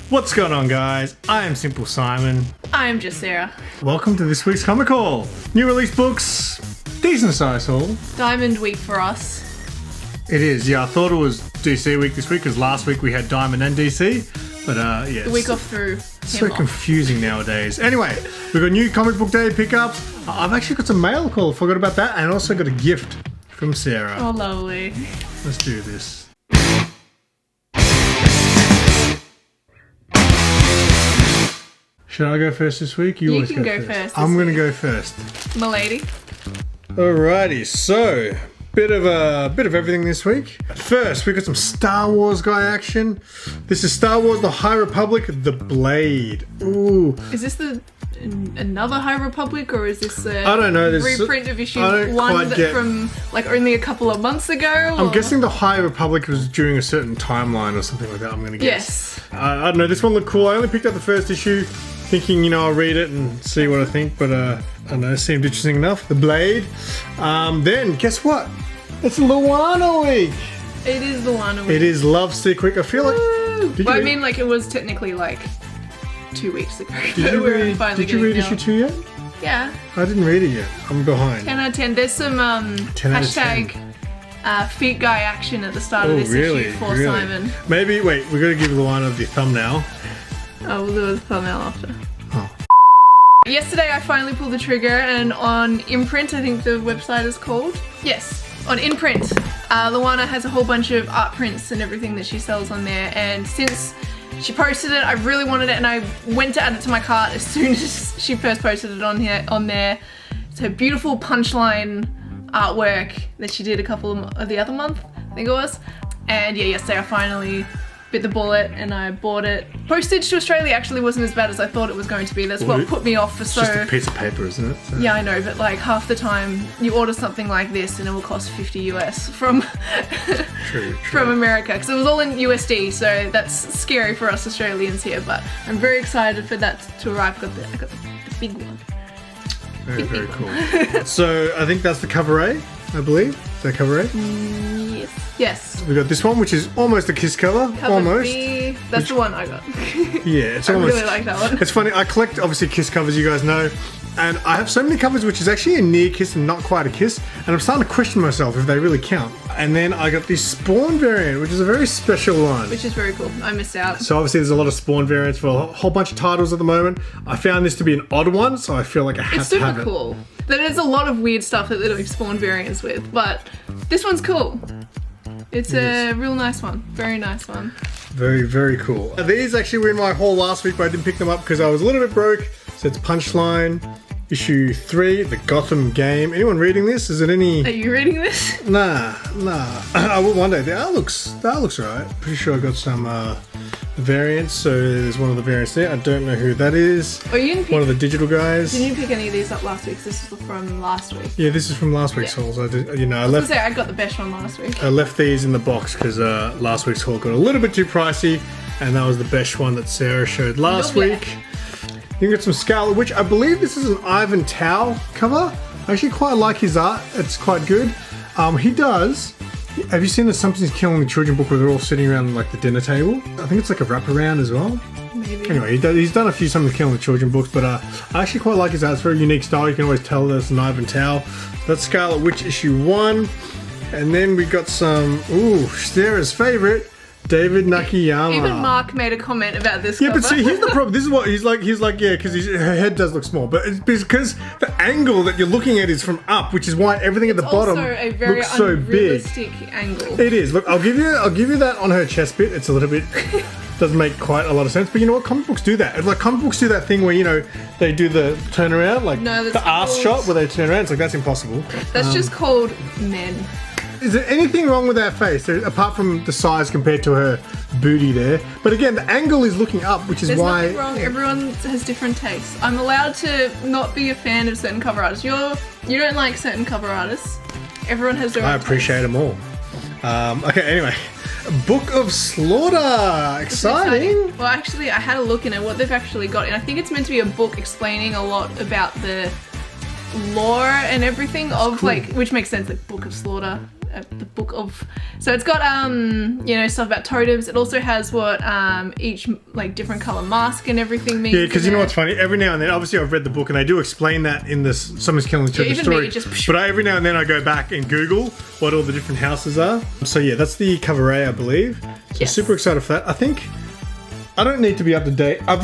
What's going on, guys? I am SimpleSimon. I am just Sarah. Welcome to this week's Comic Haul. New release books, decent size haul. Diamond week for us. It is, yeah. I thought it was DC week this week because last week we had Diamond and DC. But yeah. The week off through. So confusing nowadays. Anyway, we've got new comic book day pickups. I've actually got some mail call. Forgot about that. And also got a gift from Sarah. Oh, lovely. Let's do this. Should I go first this week? You always can go first. I'm going to go first. M'lady. Alrighty, so bit of everything this week. First, we got some Star Wars guy action. This is Star Wars: The High Republic, The Blade. Ooh. Is this another High Republic, or is this a I don't know. reprint of issue 1 from like only a couple of months ago? I'm guessing the High Republic was during a certain timeline or something like that. I'm gonna guess. Yes. I don't know. This one looked cool. I only picked up the first issue, thinking I'll read it and see what I think. But I don't know. It seemed interesting enough. The Blade. Then guess what? It's Luana week. It is Luana week. It is Love Sick week. I feel like. Well, I mean, like it was technically like 2 weeks ago. Did you read issue 2 yet? Yeah. I didn't read it yet. I'm behind. 10 out of 10. There's some hashtag feet guy action at the start of this issue for Simon. Maybe, wait, we're going to give Luana the thumbnail. Oh, we'll do a thumbnail after. Oh. Yesterday I finally pulled the trigger, and on Imprint, I think the website is called. Yes, on Imprint, Luana has a whole bunch of art prints and everything that she sells on there, and since she posted it, I really wanted it, and I went to add it to my cart as soon as she first posted it on there. It's her beautiful punchline artwork that she did a couple of the other month, I think it was. And yeah, yesterday I finally bit the bullet and I bought it. Postage to Australia actually wasn't as bad as I thought it was going to be. That's what put me off for so... It's just a piece of paper, isn't it? So. Yeah, I know, but like half the time you order something like this and it will cost 50 US from from America, because it was all in USD, so that's scary for us Australians here, but I'm very excited for that to arrive. I got the big one. Very cool. So I think that's the cover A, I believe. Is that cover A? Yes. We got this one, which is almost a kiss cover. Almost. B, that's the one I got. Yeah, it's I almost. I really like that one. It's funny. I collect obviously kiss covers, you guys know, and I have so many covers which is actually a near kiss and not quite a kiss, and I'm starting to question myself if they really count. And then I got this Spawn variant, which is a very special one. Which is very cool. I missed out. So obviously there's a lot of Spawn variants for a whole bunch of titles at the moment. I found this to be an odd one, so I feel like I have to have it. It's super cool. There's a lot of weird stuff that they're doing Spawn variants with, but this one's cool. It's a real nice one. Very nice one. Very, very cool. These actually were in my haul last week, but I didn't pick them up because I was a little bit broke. So it's Punchline, issue 3, the Gotham game. Anyone reading this? Is it any... Are you reading this? Nah. I will one day. That looks alright. Pretty sure I got some variants. So there's one of the variants there. I don't know who that is. Oh, you didn't pick... One of the digital guys. Didn't you pick any of these up last week? This is from last week. Yeah, this is from last week's hauls. I did, I got the best one last week. I left these in the box because last week's haul got a little bit too pricey, and that was the best one that Sarah showed last week. You got some Scarlet Witch. I believe this is an Ivan Tao cover. I actually quite like his art. It's quite good. He does. Have you seen the Something's Killing the Children book where they're all sitting around like the dinner table? I think it's like a wraparound as well. Maybe. Anyway, he's done a few Something's Killing the Children books, but I actually quite like his art. It's a very unique style. You can always tell that it's an Ivan Tao. That's Scarlet Witch issue 1. And then we got some, Sarah's favorite, David Nakayama. Even Mark made a comment about this cover. But see, here's the problem. This is what he's like, yeah, because her head does look small, but it's because the angle that you're looking at is from up, which is why everything at the bottom looks so big. Angle. It is. Look, I'll give you that on her chest bit. It's a little bit doesn't make quite a lot of sense, but you know what? Comic books do that. Like comic books do that thing where they do the turnaround, like the ass shot where they turn around. It's like that's impossible. That's just called men. Is there anything wrong with that face, apart from the size compared to her booty there? But again, the angle is looking up, which is why... There's nothing wrong. Everyone has different tastes. I'm allowed to not be a fan of certain cover artists. You don't like certain cover artists. Everyone has their own I appreciate them all. Okay, anyway. Book of Slaughter! Exciting! Well, actually, I had a look in at what they've actually got, and I think it's meant to be a book explaining a lot about the lore and everything of, cool. Like, which makes sense, like Book of Slaughter. the book of. So it's got you know, stuff about totems. It also has what each like different color mask and everything means. Yeah, because you know what's funny? Every now and then, obviously I've read the book and they do explain that in this Someone's Killing the Children story. But every now and then I go back and Google what all the different houses are. So yeah, that's the cover A, I believe. So super excited for that. I think I don't need to be up to date. I'm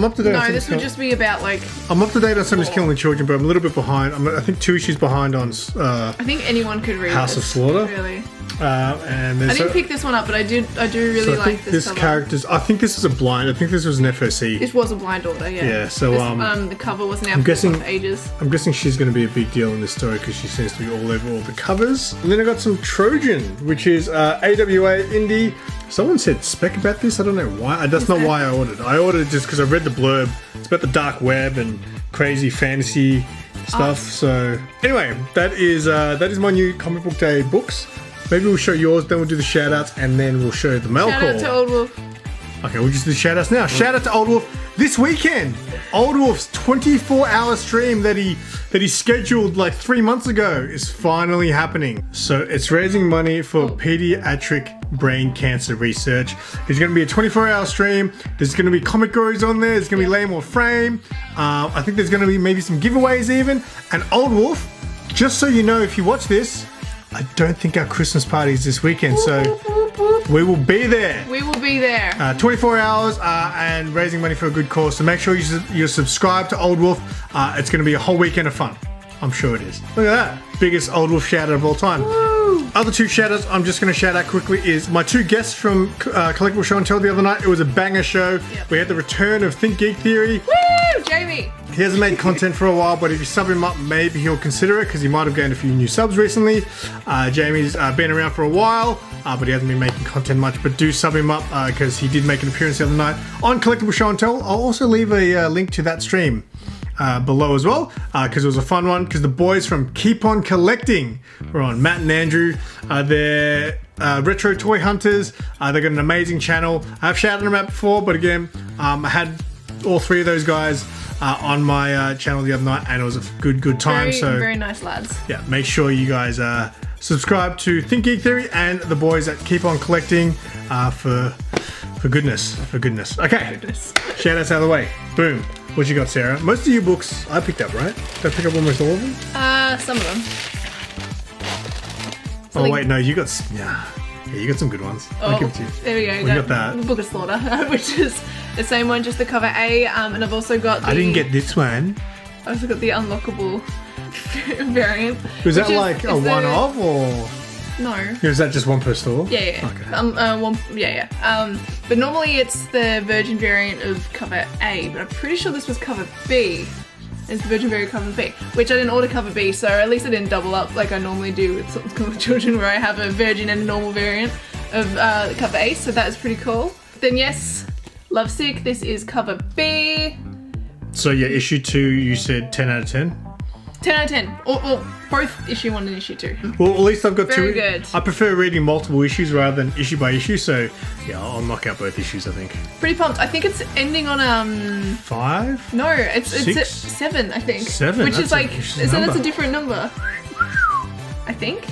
up to date. No, this would just be about like. I'm up to date on Someone's Killing the Children, but I'm a little bit behind. I think 2 issues behind on. I think anyone could read House of Slaughter. Really. And I didn't pick this one up, but I do really like this cover. Characters. I think this is a blind. I think this was an FOC. This was a blind order, yeah. Yeah. So the cover wasn't out for ages. I'm guessing she's going to be a big deal in this story because she seems to be all over all the covers. And then I got some Trojan, which is AWA indie. Someone said spec about this. I don't know why. That's not why I ordered. I ordered it just because I read the blurb. It's about the dark web and crazy fantasy stuff. So anyway, that is my new comic book day books. Maybe we'll show yours, then we'll do the shout outs, and then we'll show the mail call. Shout out to Old Wolf. Okay, we'll just do the shout outs now. Shout out to Old Wolf this weekend. Old Wolf's 24-hour stream that he scheduled like 3 months ago is finally happening. So it's raising money for pediatric brain cancer research. It's going to be a 24-hour stream. There's going to be comic goes on there. There's going to be Lame or Frame. I think there's going to be maybe some giveaways even. And Old Wolf, just so you know, if you watch this, I don't think our Christmas party is this weekend, so we will be there. We will be there. 24 hours and raising money for a good cause. So make sure you're subscribed to Old Wolf. It's going to be a whole weekend of fun. I'm sure it is. Look at that. Biggest Old Wolf shout out of all time. Woo. Other 2 shout outs I'm just going to shout out quickly is my 2 guests from Collectible Show and Tell the other night. It was a banger show. Yep. We had the return of Think Geek Theory. Woo! Jamie! He hasn't made content for a while, but if you sub him up, maybe he'll consider it because he might have gained a few new subs recently. Jamie's been around for a while, but he hasn't been making content much. But do sub him up because he did make an appearance the other night on Collectible Show and Tell. I'll also leave a link to that stream below as well because it was a fun one. Because the boys from Keep On Collecting were on. Matt and Andrew. They're retro toy hunters. They've got an amazing channel. I've shouted them out before, but again, I had all 3 of those guys on my channel the other night, and it was a good time. Very nice lads. Yeah, make sure you guys subscribe to Think Geek Theory and the boys that Keep On Collecting for goodness. Okay, shout outs out of the way. Boom. What you got, Sarah? Most of your books I picked up, right? Did I pick up almost all of them? Some of them. Oh wait, no, you got you got some good ones. I'll give it to you. There we go. We got that. The Book of Slaughter, which is the same one, just the cover A. And I've also got I didn't get this one. I also got the unlockable variant. Was that like a one-off or? No. Is that just one per store? Yeah. Okay. But normally it's the Virgin variant of cover A, but I'm pretty sure this was cover B. It's the Virgin variant cover B, which I didn't order cover B, so at least I didn't double up like I normally do with Something's Killing the Children, where I have a Virgin and a normal variant of cover A, so that is pretty cool. Then yes, Lovesick, this is cover B. So yeah, issue 2, you said 10 out of 10? 10 out of 10. Or both issue 1 and issue 2. Well, at least I've got Very 2. good. I prefer reading multiple issues rather than issue by issue, so yeah, I'll knock out both issues, I think. Pretty pumped. I think it's ending on 5? No, it's at 6? 7, I think. 7? Which is like, so that's a different number. I think.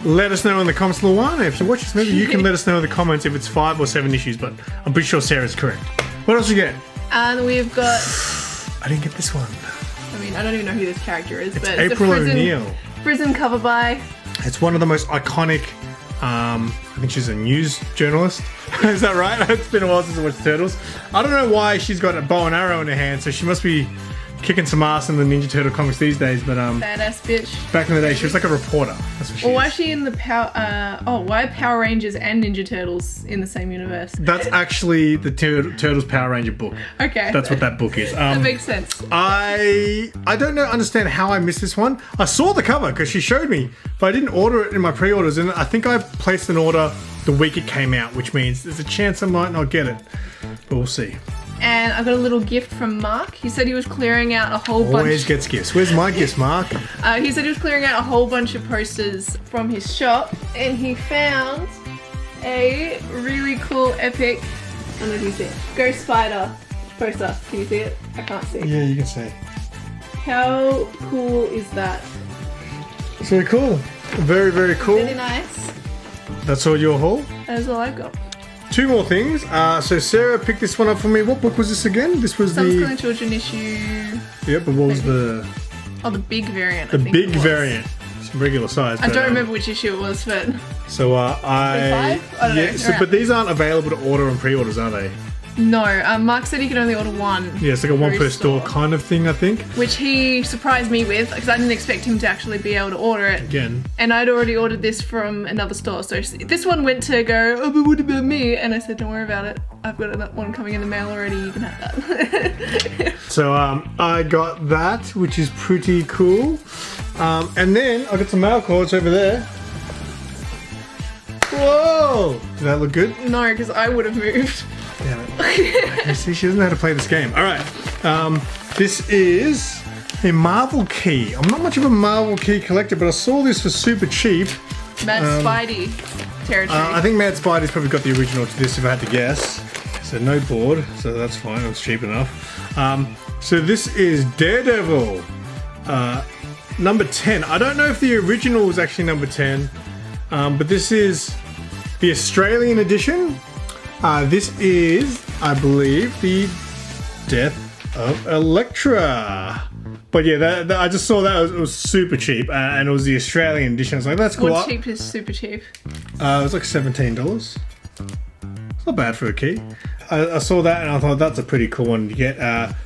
Let us know in the comments, Luana. If you watch this, maybe you can let us know in the comments if it's 5 or 7 issues, but I'm pretty sure Sarah's correct. What else you get? And we've got... I didn't get this one. I mean, I don't even know who this character is, but it's April O'Neil. Prison cover by. It's one of the most iconic. I think she's a news journalist. Is that right? It's been a while since I watched Turtles. I don't know why she's got a bow and arrow in her hand, so she must be kicking some ass in the Ninja Turtle comics these days. But badass bitch. Back in the day, she was like a reporter. That's what she is. Why is she in the why are Power Rangers and Ninja Turtles in the same universe? That's actually the Turtles Power Ranger book. Okay. That's what that book is. That makes sense. I don't understand how I missed this one. I saw the cover because she showed me, but I didn't order it in my pre-orders, and I think I placed an order the week it came out, which means there's a chance I might not get it, but we'll see. And I got a little gift from Mark. He said he was clearing out a whole bunch. Always gets gifts. Where's my gifts, Mark? He said he was clearing out a whole bunch of posters from his shop, and he found a really cool epic, I don't know if you see it, Ghost Spider poster. Can you see it? I can't see. Yeah, you can see. How cool is that? It's very cool. Very, very cool. Really nice. That's all your haul? That's all I've got. 2 more things. So Sarah picked this one up for me. What book was this again? This was Some the... Schooling Children issue... Yep, but what was the... Oh, the big variant, The I think big it was. variant. It's regular size. I but, don't remember which issue it was, but... So The 5? I don't know. So, but these aren't available to order on pre-orders, are they? No, Mark said he could only order one. Yeah, it's like a one per per store kind of thing, I think. Which he surprised me with, because I didn't expect him to actually be able to order it. Again. And I'd already ordered this from another store. So this one went to go, oh, but what about me? And I said, don't worry about it. I've got that one coming in the mail already. You can have that. So I got that, which is pretty cool. And then I got some mail cards over there. Whoa! Did that look good? No, because I would have moved. Damn it. See, she doesn't know how to play this game. Alright. This is a Marvel key. I'm not much of a Marvel key collector, but I saw this for super cheap. Mad Spidey territory. I think Mad Spidey's probably got the original to this if I had to guess. So no board, so that's fine, it's cheap enough. So this is Daredevil, number 10. I don't know if the original was actually number 10, but this is the Australian edition. This is, I believe, the Death of Elektra. But yeah, I just saw that it was super cheap, and it was the Australian edition. I was like, that's cool. What cheap is super cheap? It was like $17. It's not bad for a key. I saw that and I thought that's a pretty cool one to get.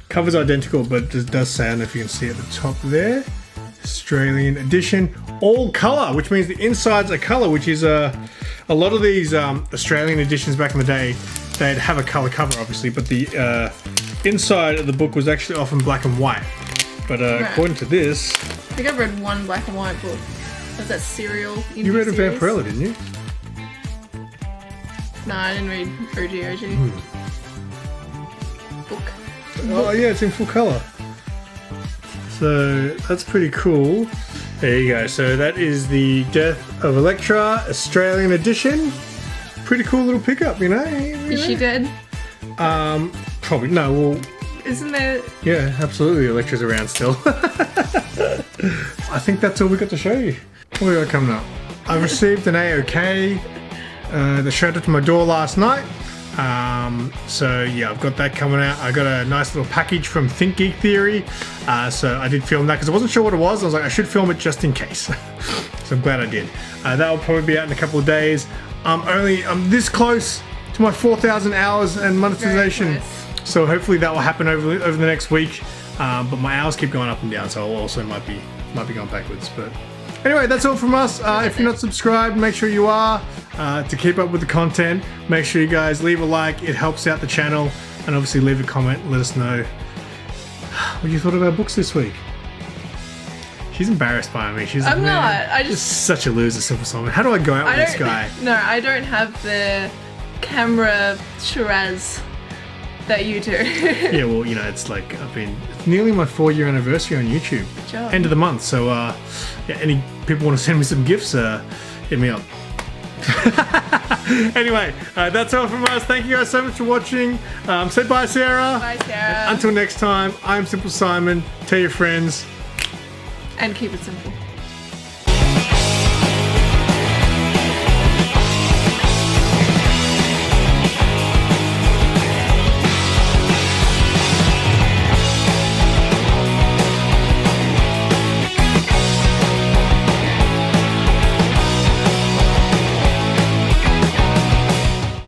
Cover's identical, but it does say, I don't know if you can see at the top there, Australian edition, all colour, which means the insides are colour, which is a lot of these Australian editions back in the day, they'd have a colour cover obviously, but the inside of the book was actually often black and white. But according to this... I think I've read one black and white book. Was that Serial? You read a Vampirella, didn't you? No, I didn't read OG. Book. Oh yeah, it's in full colour. So that's pretty cool. There you go. So that is the Death of Elektra Australian edition. Pretty cool little pickup, you know? Is she dead? Probably, no, well... Isn't there... Yeah, absolutely. Elektra's around still. I think that's all we got to show you. What we got coming up? I received an AOK that showed up to my door last night. So yeah, I've got that coming out. I got a nice little package from Think Geek Theory. So I did film that because I wasn't sure what it was. I was like, I should film it just in case. So I'm glad I did. That will probably be out in a couple of days. I'm this close to my 4,000 hours and monetization. Nice. So hopefully that will happen over the next week. But my hours keep going up and down, so I also might be going backwards. But anyway, that's all from us. If you're not subscribed, make sure you are to keep up with the content. Make sure you guys leave a like. It helps out the channel. And obviously leave a comment. Let us know what you thought of our books this week. She's embarrassed by me. She's like, I'm not. I just such a loser, SimpleSimon. How do I go out with this guy? No, I don't have the camera Shiraz that you do. Yeah, well, you know, it's like it's nearly my 4-year anniversary on YouTube. Good job. End of the month. So, yeah, any people want to send me some gifts, hit me up. Anyway, that's all from us. Thank you guys so much for watching. Say bye, Sarah. Bye, Sarah. Until next time, I'm SimpleSimon. Tell your friends. And keep it simple.